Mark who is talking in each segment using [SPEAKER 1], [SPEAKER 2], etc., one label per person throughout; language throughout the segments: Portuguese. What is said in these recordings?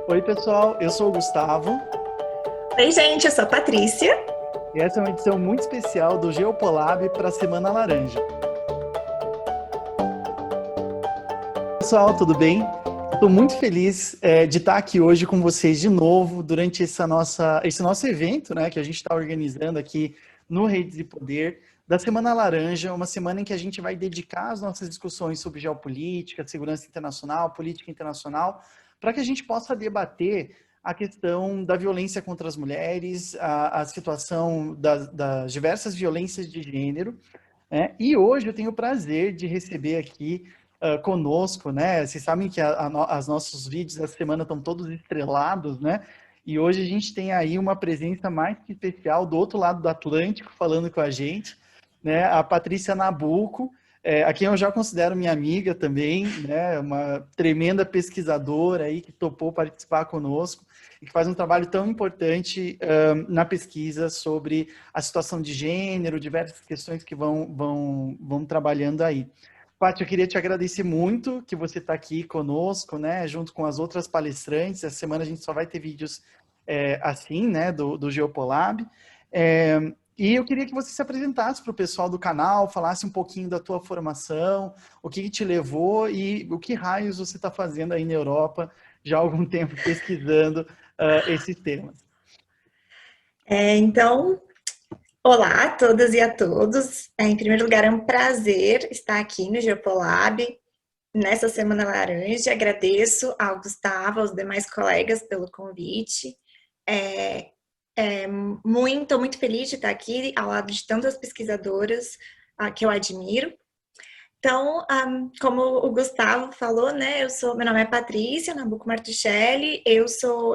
[SPEAKER 1] Oi, pessoal, eu sou o Gustavo
[SPEAKER 2] Oi, gente, eu sou a Patrícia.
[SPEAKER 1] e essa é uma edição muito especial do Geopolab para a Semana Laranja. Pessoal, tudo bem? Estou muito feliz de estar aqui hoje com vocês de novo durante esse nosso evento, né, que a gente está organizando aqui no Redes de Poder, da Semana Laranja, uma semana em que a gente vai dedicar as nossas discussões sobre geopolítica, segurança internacional, política internacional, para que a gente possa debater a questão da violência contra as mulheres, a situação das diversas violências de gênero, né? E hoje eu tenho o prazer de receber aqui conosco, né? Vocês sabem que as nossos vídeos da semana estão todos estrelados, né? E hoje a gente tem aí uma presença mais que especial do outro lado do Atlântico falando com a gente, né? A Patrícia Nabuco, a quem eu já considero minha amiga também, né? Uma tremenda pesquisadora aí que topou participar conosco e que faz um trabalho tão importante na pesquisa sobre a situação de gênero, diversas questões que vão trabalhando aí. Paty, eu queria te agradecer muito que você está aqui conosco, né, junto com as outras palestrantes. Essa semana a gente só vai ter vídeos assim, né, do Geopolab. É, e eu queria que você se apresentasse para o pessoal do canal, falasse um pouquinho da tua formação, o que te levou e o que raios você está fazendo aí na Europa já há algum tempo pesquisando esses temas.
[SPEAKER 2] Então, olá a todas e a todos. Em primeiro lugar, é um prazer estar aqui no Geopolab nessa Semana Laranja. Agradeço ao Gustavo, aos demais colegas pelo convite. É, muito feliz de estar aqui ao lado de tantas pesquisadoras que eu admiro. Então, como o Gustavo falou, né, meu nome é Patrícia Nabuco Martuchelli, eu sou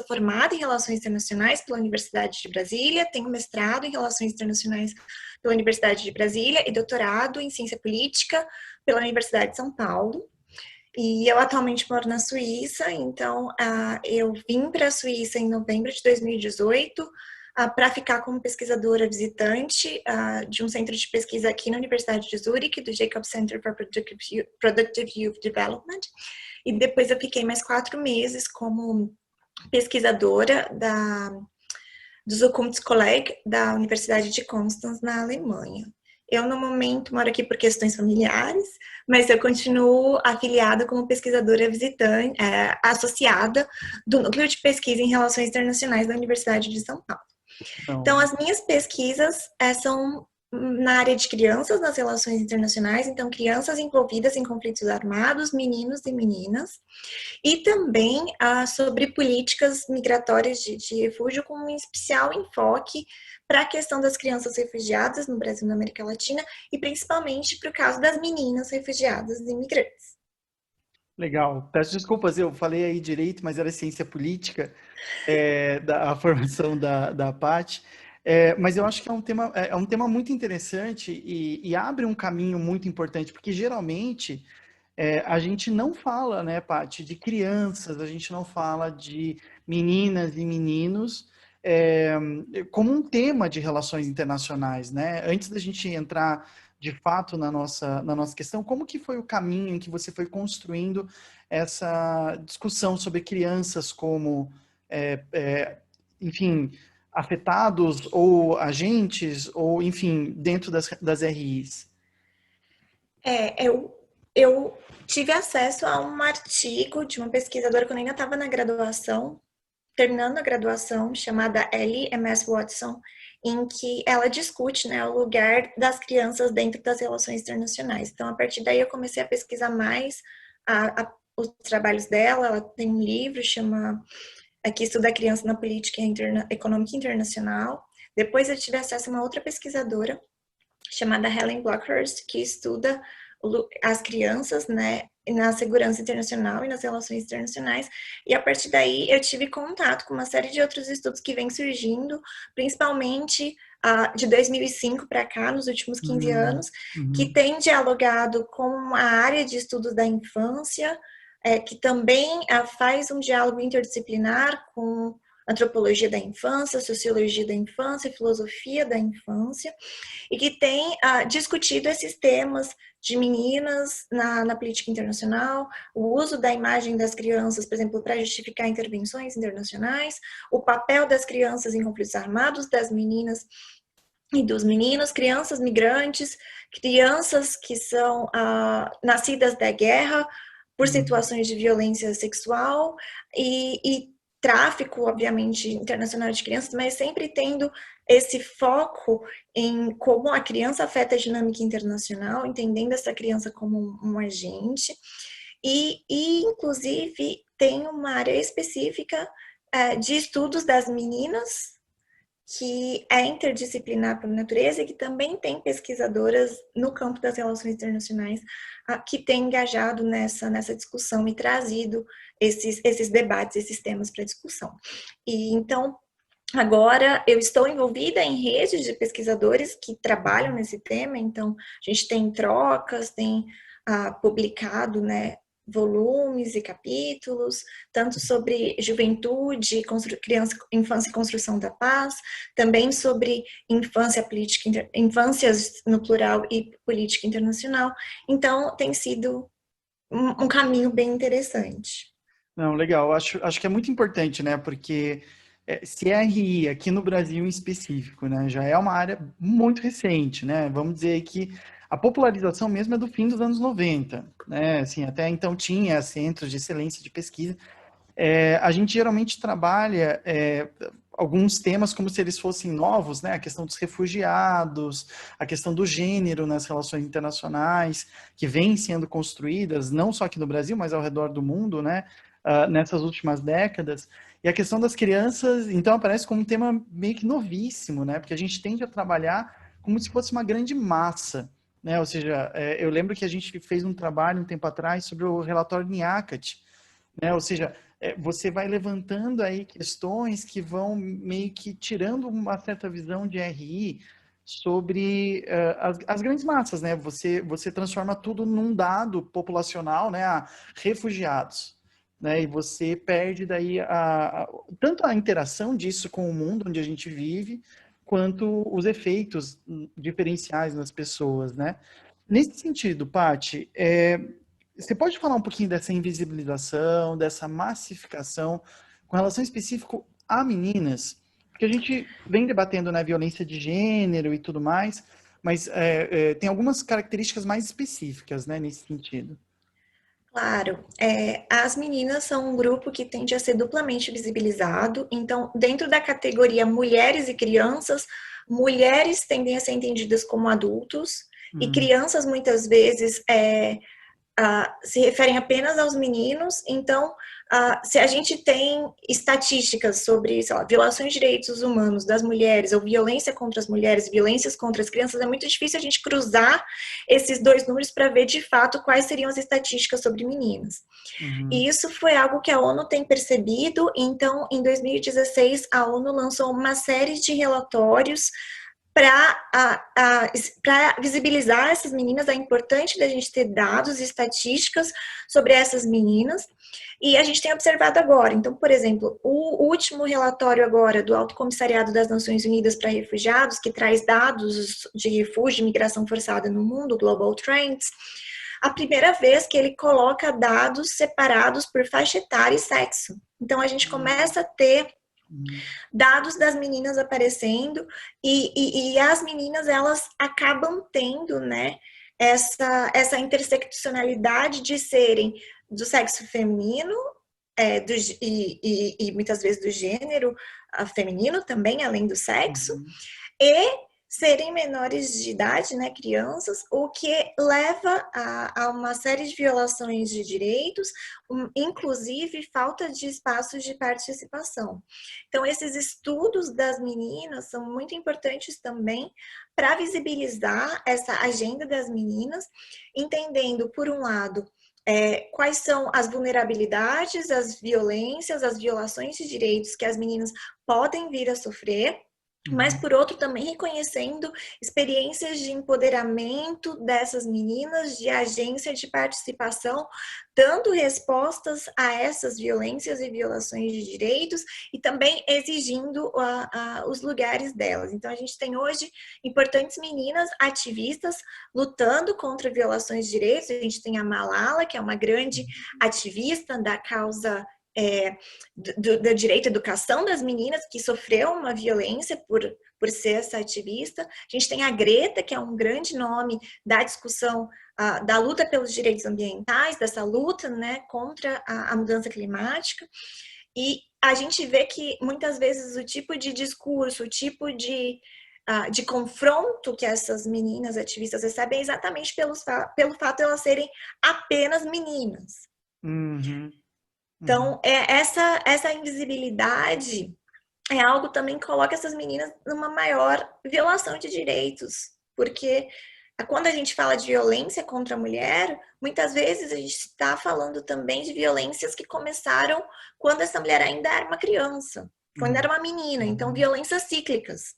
[SPEAKER 2] formada em Relações Internacionais pela Universidade de Brasília, tenho mestrado em Relações Internacionais pela Universidade de Brasília e doutorado em Ciência Política pela Universidade de São Paulo. E eu atualmente moro na Suíça, então eu vim para a Suíça em novembro de 2018 para ficar como pesquisadora visitante de um centro de pesquisa aqui na Universidade de Zurique, do Jacob Center for Productive Youth Development. E depois eu fiquei mais 4 meses como pesquisadora do Zukunftskolleg da Universidade de Constance, na Alemanha. Eu, no momento, moro aqui por questões familiares, mas eu continuo afiliada como pesquisadora visitante, associada do Núcleo de Pesquisa em Relações Internacionais da Universidade de São Paulo. Então,
[SPEAKER 1] Então,
[SPEAKER 2] as minhas pesquisas são na área de crianças nas relações internacionais, então crianças envolvidas em conflitos armados, meninos e meninas, e também sobre políticas migratórias de refúgio, com um especial enfoque para a questão das crianças refugiadas no Brasil e na América Latina, e principalmente para o caso das meninas refugiadas e imigrantes.
[SPEAKER 1] legal. Peço desculpas, eu falei aí direito, mas era ciência política, a formação da Paty. Mas eu acho que é um tema muito interessante e abre um caminho muito importante, porque geralmente a gente não fala, né, Paty, de crianças, a gente não fala de meninas e meninos é, como um tema de relações internacionais, né? Antes da gente entrar de fato na nossa questão, como que foi o caminho em que você foi construindo essa discussão sobre crianças como, é, é, enfim, afetados ou agentes, ou, enfim, dentro das RIs?
[SPEAKER 2] Eu tive acesso a um artigo de uma pesquisadora quando ainda estava na graduação, terminando a graduação, chamada Ellie M.S. Watson, em que ela discute, né, o lugar das crianças dentro das relações internacionais. Então, a partir daí, eu comecei a pesquisar mais os trabalhos dela. Ela tem um livro, chama que estuda a criança na política econômica internacional. Depois, eu tive acesso a uma outra pesquisadora, chamada Helen Blockhurst, que estuda as crianças, né, na segurança internacional e nas relações internacionais, e a partir daí eu tive contato com uma série de outros estudos que vêm surgindo, principalmente de 2005 para cá, nos últimos 15 anos, que
[SPEAKER 1] Uhum.
[SPEAKER 2] tem dialogado com a área de estudos da infância, que também faz um diálogo interdisciplinar com antropologia da infância, sociologia da infância, filosofia da infância, e que tem discutido esses temas de meninas na política internacional, o uso da imagem das crianças, por exemplo, para justificar intervenções internacionais, o papel das crianças em conflitos armados, das meninas e dos meninos, crianças migrantes, crianças que são nascidas da guerra por situações de violência sexual e tráfico, obviamente, internacional de crianças, mas sempre tendo esse foco em como a criança afeta a dinâmica internacional, entendendo essa criança como um agente. E inclusive, tem uma área específica de estudos das meninas, que é interdisciplinar por natureza e que também tem pesquisadoras no campo das relações internacionais que têm engajado nessa discussão e trazido esses debates, esses temas para discussão. E então, agora eu estou envolvida em redes de pesquisadores que trabalham nesse tema, então a gente tem trocas, tem publicado, né, volumes e capítulos, tanto sobre juventude, criança, infância e construção da paz, também sobre infância política, infâncias no plural e política internacional. Então, tem sido um caminho bem interessante.
[SPEAKER 1] Não, legal. Acho que é muito importante, né? Porque CRI, aqui no Brasil em específico, né? Já é uma área muito recente, né? Vamos dizer que a popularização mesmo é do fim dos anos 90, né? Assim, até então tinha centros de excelência de pesquisa. A gente geralmente trabalha alguns temas como se eles fossem novos, né? A questão dos refugiados, a questão do gênero nas relações internacionais, que vêm sendo construídas, não só aqui no Brasil, mas ao redor do mundo, né? Nessas últimas décadas. E a questão das crianças, então, aparece como um tema meio que novíssimo, né? Porque a gente tende a trabalhar como se fosse uma grande massa, né? Ou seja, eu lembro que a gente fez um trabalho um tempo atrás sobre o relatório NIACAT, né? Ou seja, você vai levantando aí questões que vão meio que tirando uma certa visão de RI sobre as grandes massas, né? Você transforma tudo num dado populacional, né? Refugiados, né? E você perde daí tanto a interação disso com o mundo onde a gente vive, quanto os efeitos diferenciais nas pessoas, né? Nesse sentido, Paty, você pode falar um pouquinho dessa invisibilização, dessa massificação, com relação específico a meninas? Porque a gente vem debatendo na violência de gênero e tudo mais, mas tem algumas características mais específicas, né, nesse sentido.
[SPEAKER 2] Claro, as meninas são um grupo que tende a ser duplamente visibilizado, então, dentro da categoria mulheres e crianças, mulheres tendem a ser entendidas como adultos, e crianças, muitas vezes, se referem apenas aos meninos, então, se a gente tem estatísticas sobre, sei lá, violações de direitos humanos das mulheres, ou violência contra as mulheres, violências contra as crianças, é muito difícil a gente cruzar esses dois números para ver, de fato, quais seriam as estatísticas sobre meninas. E isso foi algo que a ONU tem percebido, então, em 2016, a ONU lançou uma série de relatórios para visibilizar essas meninas. É importante da gente ter dados e estatísticas sobre essas meninas, e a gente tem observado agora. Então, por exemplo, o último relatório agora do Alto Comissariado das Nações Unidas para Refugiados, que traz dados de refúgio e migração forçada no mundo, Global Trends, a primeira vez que ele coloca dados separados por faixa etária e sexo. Então, a gente começa a ter dados das meninas aparecendo, e as meninas, elas acabam tendo, né, essa interseccionalidade de serem do sexo feminino, e muitas vezes do gênero feminino também, além do sexo, e serem menores de idade, né, crianças, o que leva a uma série de violações de direitos, inclusive falta de espaços de participação. Então, esses estudos das meninas são muito importantes também para visibilizar essa agenda das meninas, entendendo, por um lado, quais são as vulnerabilidades, as violências, as violações de direitos que as meninas podem vir a sofrer, mas
[SPEAKER 1] Uhum.
[SPEAKER 2] por outro também reconhecendo experiências de empoderamento dessas meninas, de agência, de participação, dando respostas a essas violências e violações de direitos e também exigindo os lugares delas. Então a gente tem hoje importantes meninas ativistas lutando contra violações de direitos. A gente tem a Malala, que é uma grande ativista da causa do direito à educação das meninas, que sofreu uma violência por ser essa ativista. A gente tem a Greta, que é um grande nome da discussão da luta pelos direitos ambientais, dessa luta, né, contra a mudança climática. E a gente vê que muitas vezes o tipo de discurso, o tipo de confronto que essas meninas ativistas recebem é exatamente pelo fato de elas serem apenas meninas.
[SPEAKER 1] Uhum. Uhum.
[SPEAKER 2] Então, essa invisibilidade é algo também que coloca essas meninas numa maior violação de direitos, porque quando a gente fala de violência contra a mulher, muitas vezes a gente está falando também de violências que começaram quando essa mulher ainda era uma criança, quando era uma menina, então violências cíclicas.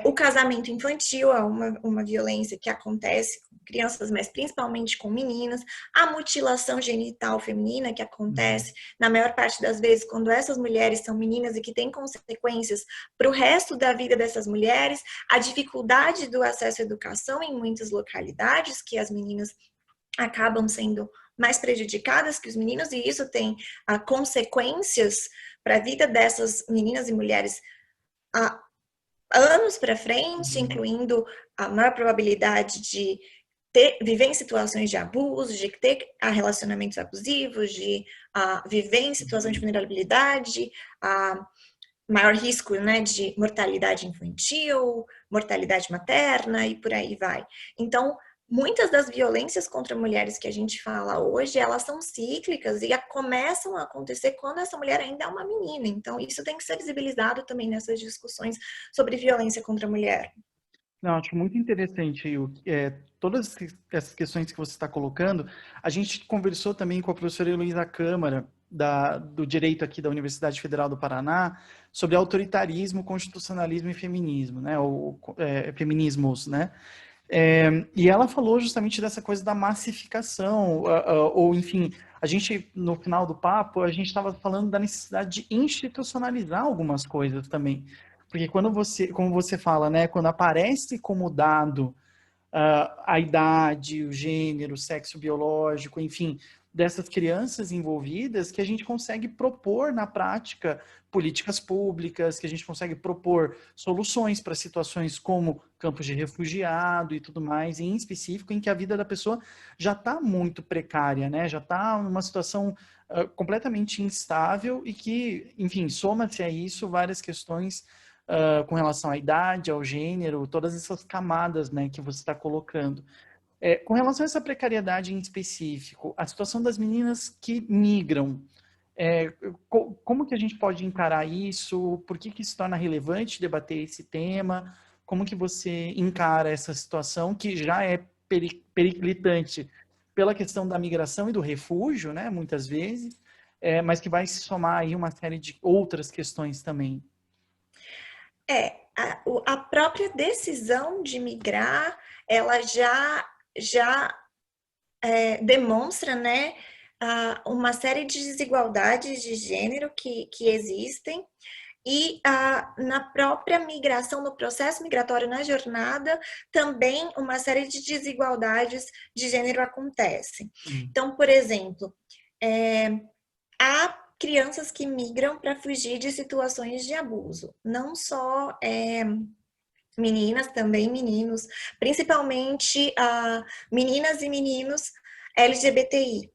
[SPEAKER 2] O casamento infantil é uma violência que acontece com crianças, mas principalmente com meninas. A mutilação genital feminina, que
[SPEAKER 1] Uhum.
[SPEAKER 2] acontece na maior parte das vezes quando essas mulheres são meninas e que tem consequências para o resto da vida dessas mulheres. A dificuldade do acesso à educação em muitas localidades, que as meninas acabam sendo mais prejudicadas que os meninos, e isso tem consequências para a vida dessas meninas e mulheres anos para frente,
[SPEAKER 1] Uhum.
[SPEAKER 2] incluindo a maior probabilidade de viver em situações de abuso, de ter relacionamentos abusivos, de viver em situações de vulnerabilidade, maior risco, né, de mortalidade infantil, mortalidade materna e por aí vai. Então, muitas das violências contra mulheres que a gente fala hoje, elas são cíclicas e começam a acontecer quando essa mulher ainda é uma menina. Então, isso tem que ser visibilizado também nessas discussões sobre violência contra a mulher.
[SPEAKER 1] Não, acho muito interessante todas essas questões que você está colocando. A gente conversou também com a professora Heloísa Câmara, do Direito aqui da Universidade Federal do Paraná, sobre autoritarismo, constitucionalismo e feminismo, né? Ou feminismos, né? E ela falou justamente dessa coisa da massificação, ou enfim, a gente, no final do papo, a gente estava falando da necessidade de institucionalizar algumas coisas também. Porque quando você, como você fala, né, quando aparece como dado a idade, o gênero, o sexo biológico, enfim, dessas crianças envolvidas, que a gente consegue propor na prática políticas públicas, que a gente consegue propor soluções para situações como campos de refugiado e tudo mais, em específico, em que a vida da pessoa já está muito precária, né? Já está numa situação completamente instável e que, enfim, soma-se a isso várias questões com relação à idade, ao gênero, todas essas camadas, né, que você está colocando. Com relação a essa precariedade em específico, a situação das meninas que migram, como que a gente pode encarar isso? Por que que se torna relevante debater esse tema? Como que você encara essa situação que já é periclitante pela questão da migração e do refúgio, né, muitas vezes, mas que vai se somar aí uma série de outras questões também.
[SPEAKER 2] A própria decisão de migrar, ela já demonstra, né, uma série de desigualdades de gênero que existem, e na própria migração, no processo migratório, na jornada, também uma série de desigualdades de gênero acontece.
[SPEAKER 1] Hum.
[SPEAKER 2] Então, por exemplo, há crianças que migram para fugir de situações de abuso, não só meninas, também meninos, principalmente meninas e meninos LGBTI,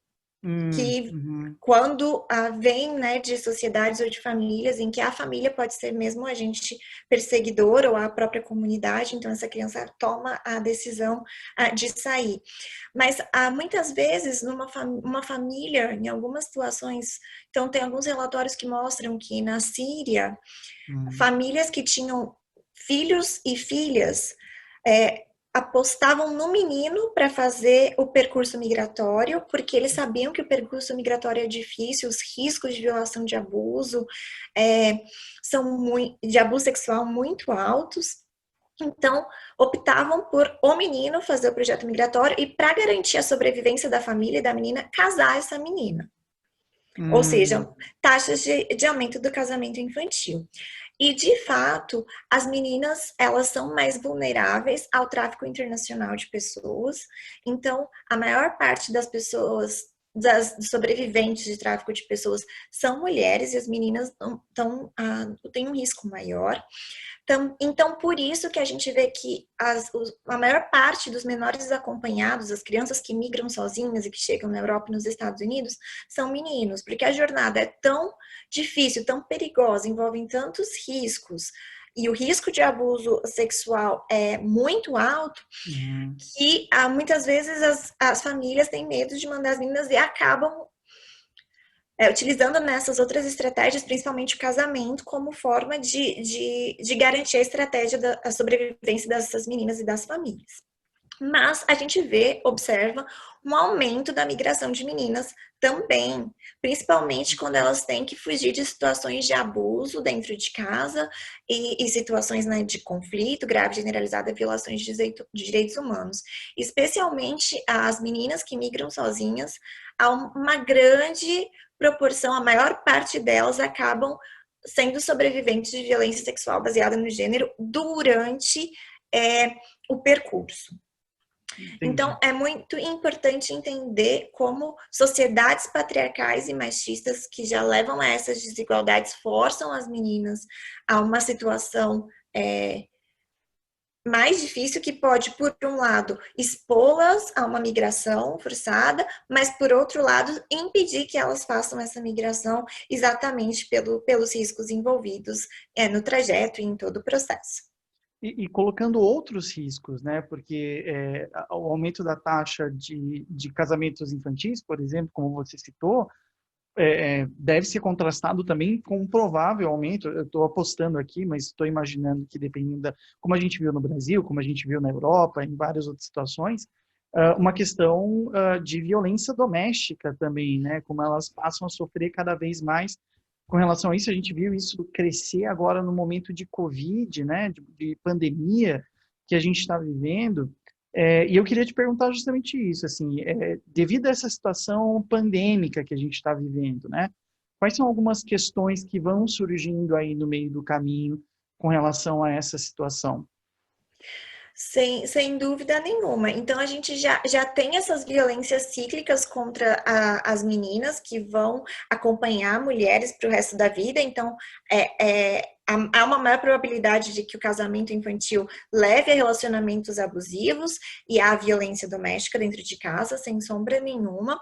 [SPEAKER 2] que
[SPEAKER 1] Uhum.
[SPEAKER 2] quando vem, né, de sociedades ou de famílias em que a família pode ser mesmo um agente perseguidor ou a própria comunidade, então essa criança toma a decisão de sair. Mas muitas vezes uma família, em algumas situações, então tem alguns relatórios que mostram que na Síria,
[SPEAKER 1] Uhum.
[SPEAKER 2] famílias que tinham filhos e filhas, é, apostavam no menino para fazer o percurso migratório, porque eles sabiam que o percurso migratório é difícil, os riscos de violação de abuso de abuso sexual muito altos. Então, optavam por o menino fazer o projeto migratório e, para garantir a sobrevivência da família e da menina, casar essa menina. Ou seja, taxas de aumento do casamento infantil. E, de fato, as meninas, elas são mais vulneráveis ao tráfico internacional de pessoas. Então, a maior parte das pessoas, das sobreviventes de tráfico de pessoas, são mulheres e as meninas têm um risco maior. Então, por isso que a gente vê que a maior parte dos menores desacompanhados, as crianças que migram sozinhas e que chegam na Europa e nos Estados Unidos, são meninos, porque a jornada é tão difícil, tão perigosa, envolve tantos riscos, e o risco de abuso sexual é muito alto, que muitas vezes as famílias têm medo de mandar as meninas e acabam utilizando nessas outras estratégias, principalmente o casamento, como forma de garantir a estratégia da sobrevivência dessas meninas e das famílias. Mas a gente observa um aumento da migração de meninas também, principalmente quando elas têm que fugir de situações de abuso dentro de casa e situações, né, de conflito grave, generalizada, violações de direitos humanos. Especialmente as meninas que migram sozinhas, há uma grande proporção, a maior parte delas acabam sendo sobreviventes de violência sexual baseada no gênero durante o percurso.
[SPEAKER 1] Entendi.
[SPEAKER 2] Então, é muito importante entender como sociedades patriarcais e machistas que já levam a essas desigualdades forçam as meninas a uma situação mais difícil, que pode, por um lado, expô-las a uma migração forçada, mas, por outro lado, impedir que elas façam essa migração exatamente pelos riscos envolvidos no trajeto e em todo o processo.
[SPEAKER 1] E colocando outros riscos, né? Porque o aumento da taxa de casamentos infantis, por exemplo, como você citou, deve ser contrastado também com um provável aumento. Eu estou apostando aqui, mas estou imaginando que, dependendo como a gente viu no Brasil, como a gente viu na Europa, em várias outras situações, uma questão de violência doméstica também, né? Como elas passam a sofrer cada vez mais. Com relação a isso, a gente viu isso crescer agora no momento de Covid, né, de pandemia que a gente está vivendo. E eu queria te perguntar justamente isso, assim, devido a essa situação pandêmica que a gente está vivendo, né, quais são algumas questões que vão surgindo aí no meio do caminho com relação a essa situação?
[SPEAKER 2] Sem dúvida nenhuma. Então, a gente já tem essas violências cíclicas contra as meninas que vão acompanhar mulheres para o resto da vida. Então, há uma maior probabilidade de que o casamento infantil leve a relacionamentos abusivos e à violência doméstica dentro de casa, sem sombra nenhuma.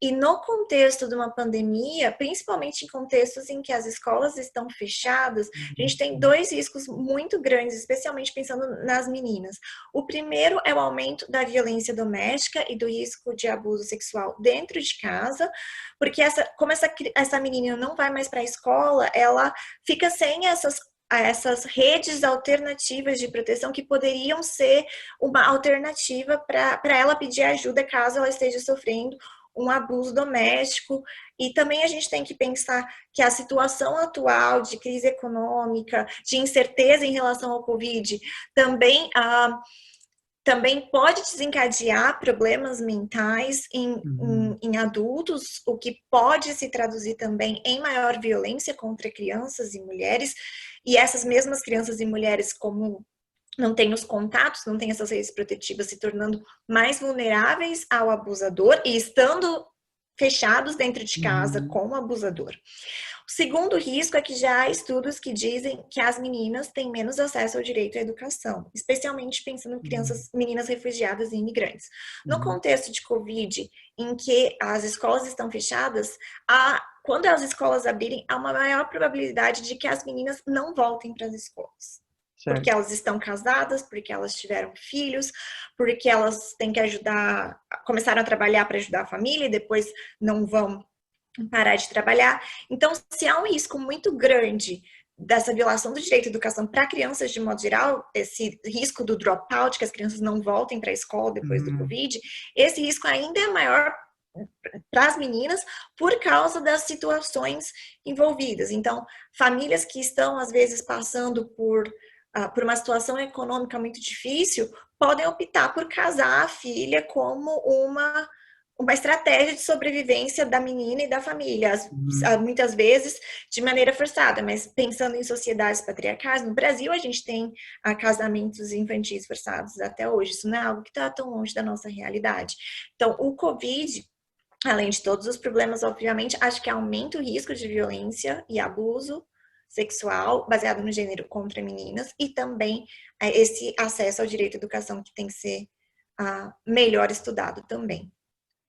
[SPEAKER 2] E no contexto de uma pandemia, principalmente em contextos em que as escolas estão fechadas, a gente tem dois riscos muito grandes, especialmente pensando nas meninas. O primeiro é o aumento da violência doméstica e do risco de abuso sexual dentro de casa, porque como essa menina não vai mais para a escola, ela fica sem essas redes alternativas de proteção que poderiam ser uma alternativa para ela pedir ajuda caso ela esteja sofrendo um abuso doméstico. E também a gente tem que pensar que a situação atual de crise econômica, de incerteza em relação ao Covid, também pode desencadear problemas mentais em adultos, o que pode se traduzir também em maior violência contra crianças e mulheres. E essas mesmas crianças e mulheres, como não têm os contatos, não têm essas redes protetivas, se tornando mais vulneráveis ao abusador e estando fechados dentro de casa com o abusador. O segundo risco é que já há estudos que dizem que as meninas têm menos acesso ao direito à educação, especialmente pensando em meninas refugiadas e imigrantes. No contexto de Covid, em que as escolas estão fechadas, quando as escolas abrirem, há uma maior probabilidade de que as meninas não voltem para as escolas. Certo. Porque elas estão casadas, porque elas tiveram filhos, porque elas têm que começaram a trabalhar para ajudar a família e depois não vão parar de trabalhar. Então, se há um risco muito grande dessa violação do direito à educação para crianças de modo geral, esse risco do dropout, que as crianças não voltem para a escola depois do Covid, esse risco ainda é maior para as meninas por causa das situações envolvidas. Então, famílias que estão, às vezes, passando por uma situação econômica muito difícil, podem optar por casar a filha como uma estratégia de sobrevivência da menina e da família, muitas vezes de maneira forçada, mas pensando em sociedades patriarcais, no Brasil a gente tem casamentos infantis forçados até hoje, isso não é algo que está tão longe da nossa realidade. Então, o Covid, além de todos os problemas, obviamente, acho que aumenta o risco de violência e abuso sexual baseado no gênero contra meninas e também esse acesso ao direito à educação que tem que ser melhor estudado também.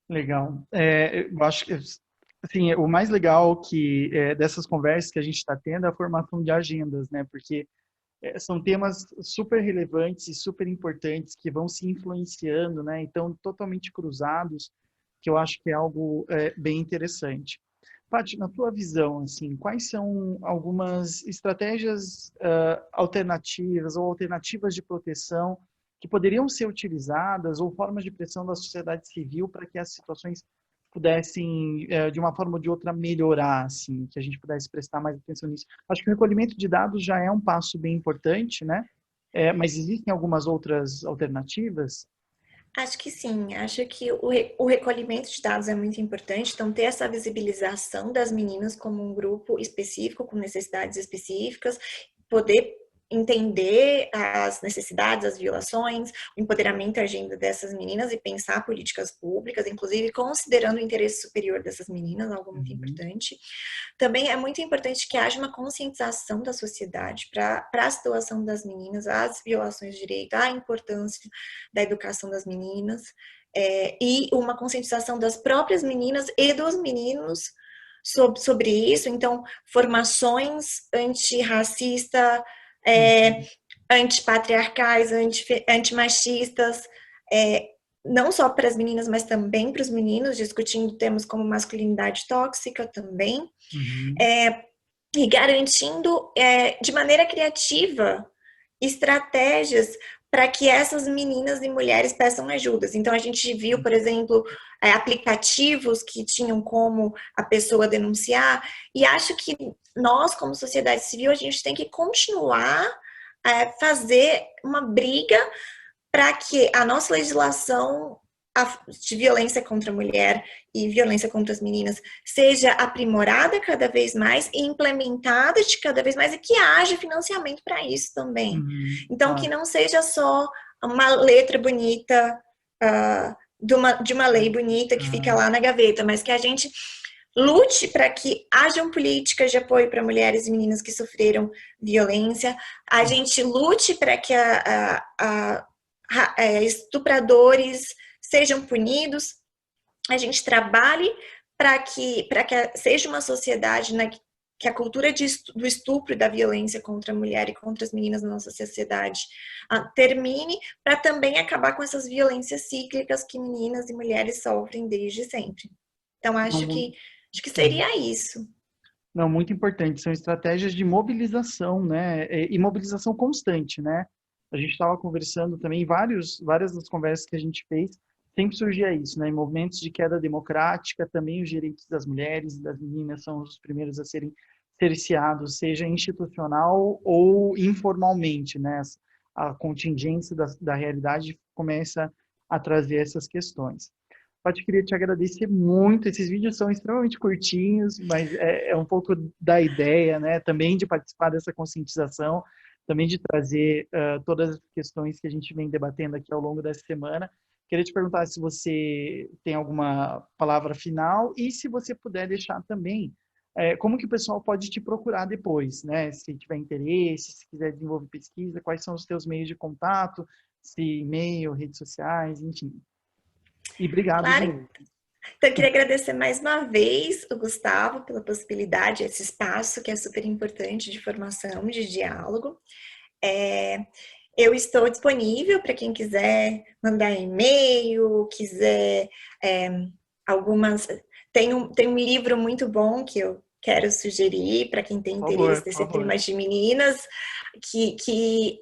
[SPEAKER 1] Legal. Eu acho que assim, o mais legal dessas conversas que a gente está tendo é a formação de agendas, né? Porque são temas super relevantes e super importantes que vão se influenciando, né? Então, totalmente cruzados, que eu acho que é algo bem interessante. Paty, na tua visão, assim, quais são algumas estratégias alternativas ou alternativas de proteção que poderiam ser utilizadas ou formas de pressão da sociedade civil para que as situações pudessem, de uma forma ou de outra, melhorar, assim, que a gente pudesse prestar mais atenção nisso? Acho que o recolhimento de dados já é um passo bem importante, né? Mas existem algumas outras alternativas?
[SPEAKER 2] Acho que sim, acho que o recolhimento de dados é muito importante, então ter essa visibilização das meninas como um grupo específico, com necessidades específicas, poder entender as necessidades, as violações, o empoderamento e a agenda dessas meninas e pensar políticas públicas, inclusive considerando o interesse superior dessas meninas, algo muito importante. Também é muito importante que haja uma conscientização da sociedade para a situação das meninas, as violações de direito, a importância da educação das meninas, e uma conscientização das próprias meninas e dos meninos sobre isso. Então, formações antirracista, antipatriarcais, antimachistas, não só para as meninas, mas também para os meninos, discutindo temas como masculinidade tóxica também, e garantindo de maneira criativa estratégias para que essas meninas e mulheres peçam ajudas. Então, a gente viu, por exemplo, aplicativos que tinham como a pessoa denunciar, e acho que nós, como sociedade civil, a gente tem que continuar a fazer uma briga para que a nossa legislação de violência contra a mulher e violência contra as meninas seja aprimorada cada vez mais e implementada de cada vez mais, e que haja financiamento para isso também. Então, que não seja só uma letra bonita de uma lei bonita que fica lá na gaveta, mas que a gente lute para que hajam políticas de apoio para mulheres e meninas que sofreram violência, a gente lute para que estupradores sejam punidos, a gente trabalhe para que seja uma sociedade que a cultura do estupro e da violência contra a mulher e contra as meninas na nossa sociedade termine, para também acabar com essas violências cíclicas que meninas e mulheres sofrem desde sempre. Então, acho que seria isso.
[SPEAKER 1] Não, muito importante. São estratégias de mobilização, né? E mobilização constante, né? A gente estava conversando também, várias das conversas que a gente fez, sempre surgia isso, né? Em movimentos de queda democrática, também os direitos das mulheres e das meninas são os primeiros a serem cerceados, seja institucional ou informalmente, né? A contingência da realidade começa a trazer essas questões. Paty, queria te agradecer muito. Esses vídeos são extremamente curtinhos, mas é um pouco da ideia, né? Também de participar dessa conscientização, também de trazer todas as questões que a gente vem debatendo aqui ao longo dessa semana. Queria te perguntar se você tem alguma palavra final e se você puder deixar também como que o pessoal pode te procurar depois, né? Se tiver interesse, se quiser desenvolver pesquisa, quais são os teus meios de contato, se e-mail, redes sociais, enfim. E obrigado de novo.
[SPEAKER 2] Então, eu queria agradecer mais uma vez o Gustavo pela possibilidade, esse espaço que é super importante de formação, de diálogo. Eu estou disponível para quem quiser mandar e-mail, quiser algumas... Tem um livro muito bom que eu quero sugerir para quem tem
[SPEAKER 1] Por
[SPEAKER 2] interesse
[SPEAKER 1] favor, por
[SPEAKER 2] nesse
[SPEAKER 1] favor.
[SPEAKER 2] tema de meninas, que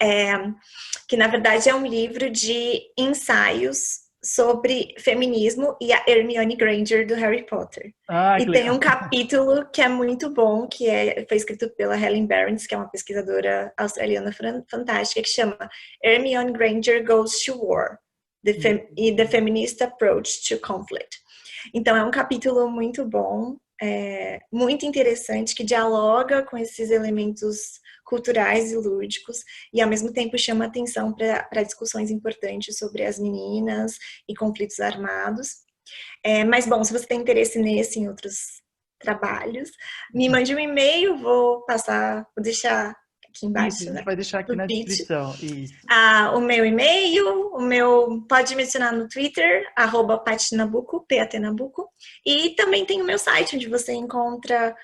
[SPEAKER 2] na verdade é um livro de ensaios sobre feminismo e a Hermione Granger do Harry Potter.
[SPEAKER 1] Ah,
[SPEAKER 2] E
[SPEAKER 1] que
[SPEAKER 2] tem
[SPEAKER 1] legal.
[SPEAKER 2] um capítulo que é muito bom, foi escrito pela Helen Barrens, que é uma pesquisadora australiana fantástica, que chama Hermione Granger Goes to War, The Feminist Approach to Conflict. Então, é um capítulo muito bom, muito interessante, que dialoga com esses elementos culturais e lúdicos, e ao mesmo tempo chama atenção para discussões importantes sobre as meninas e conflitos armados. Mas, bom, se você tem interesse nesse e em outros trabalhos, me mande um e-mail, vou deixar aqui
[SPEAKER 1] Isso, a
[SPEAKER 2] embaixo,
[SPEAKER 1] gente
[SPEAKER 2] né,
[SPEAKER 1] vai deixar aqui
[SPEAKER 2] no
[SPEAKER 1] na
[SPEAKER 2] pitch,
[SPEAKER 1] descrição. Isso.
[SPEAKER 2] o meu e-mail, pode me adicionar no Twitter, @patinabuco, P-A-T-Nabuco, e também tem o meu site, onde você encontra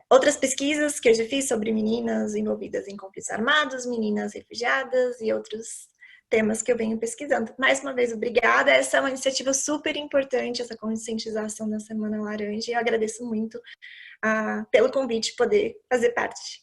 [SPEAKER 2] outras pesquisas que eu já fiz sobre meninas envolvidas em conflitos armados, meninas refugiadas e outros temas que eu venho pesquisando. Mais uma vez, obrigada. Essa é uma iniciativa super importante, essa conscientização da Semana Laranja, e eu agradeço muito pelo convite poder fazer parte.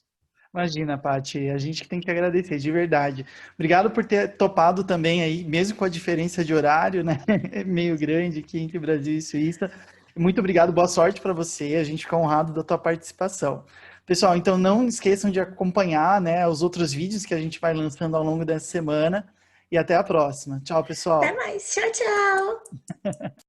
[SPEAKER 1] Imagina, Paty, a gente que tem que agradecer, de verdade. Obrigado por ter topado também aí, mesmo com a diferença de horário, né? É meio grande aqui entre Brasil e Suíça. Muito obrigado, boa sorte para você. A gente fica honrado da tua participação. Pessoal, então não esqueçam de acompanhar, né, os outros vídeos que a gente vai lançando ao longo dessa semana. E até a próxima. Tchau,
[SPEAKER 2] Até
[SPEAKER 1] pessoal.
[SPEAKER 2] mais. Tchau, tchau.